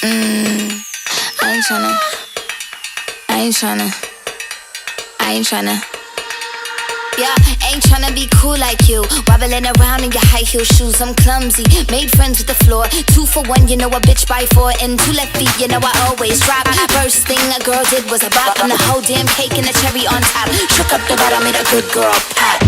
I ain't tryna. Yeah, ain't tryna be cool like you. Wobbling around in your high heel shoes, I'm clumsy. Made friends with the floor. 2 for 1, you know a bitch by 4. And 2 left feet, you know I always drop. First thing a girl did was a bop. And the whole damn cake and the cherry on top. Shook up the bottom, made a good girl pop.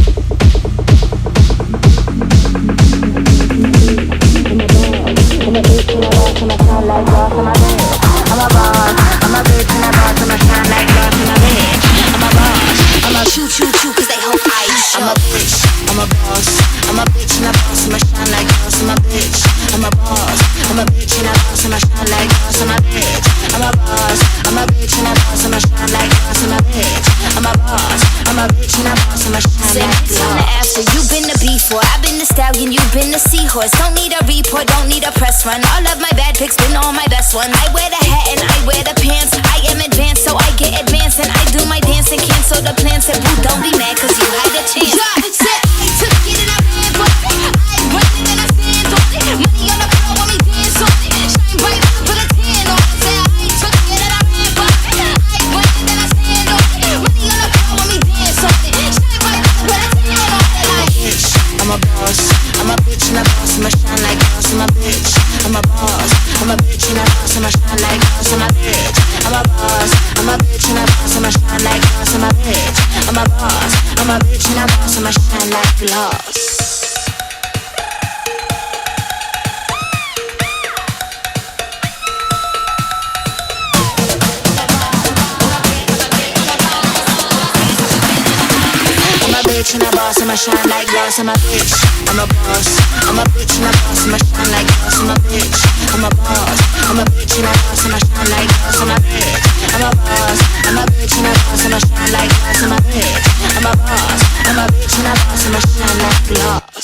I'm a boss, I'm a bitch and a boss, I'm a shine like glass in my bitch. I'm a boss, I'm a choo choo choo cause they hope I show. I'm a bitch, I'm a boss, I'm a bitch and a boss, I'm a shine like glass, I'm a bitch. I'm a boss, I'm a bitch and a boss, I'm a shine like glass, I'm a bitch. I'm a boss, I'm a bitch and a boss, I'm a shine like glass, I'm a bitch. I'm a boss, I'm a bitch and a boss, I'm a shine like glass. On the after, you've been the B4, I've been the stallion, you've been the seahorse. Don't need a report, don't need a press run. All of my bad pics been all my best ones. I wear the hat and I wear the pants. I am advanced, so I get advanced. And I do my dance and cancel the plans. And boo, don't be mad, cause you had a chance. Yeah, said I took it and I ran for it. I run it and I stand on it. Money on the floor when we dance on it. Shine bright, put a tan on it. Said I took it and I ran for it. I run it and I stand on it. Money on the floor when we dance on it. Shine bright, put a tan on it. Like bitch, I'm a boss, I'm a bitch and a boss, I'm a shine like glass, I'm a bitch. I'm a boss, I'm a bitch and a boss, I'm a shine like glass, I'm a bitch. I'm a boss, I'm a bitch and a boss, I'm a shine like glass, I'm a bitch. I'm a boss, I'm a bitch and a boss, I'm a shine like glass. Bitch and a boss, I'ma shine like glass, I'm a bitch. I'm a boss, I'm a bitch and a boss, I'ma shine like glass, I'm a bitch. I'm a boss, I'm a bitch and a boss, I'ma shine like glass, I'm a bitch. I'm a boss, I'm a bitch and a boss, I'ma shine like glass, I'm a bitch. I'm a boss, I'm a bitch and a boss, I'ma shine like glass.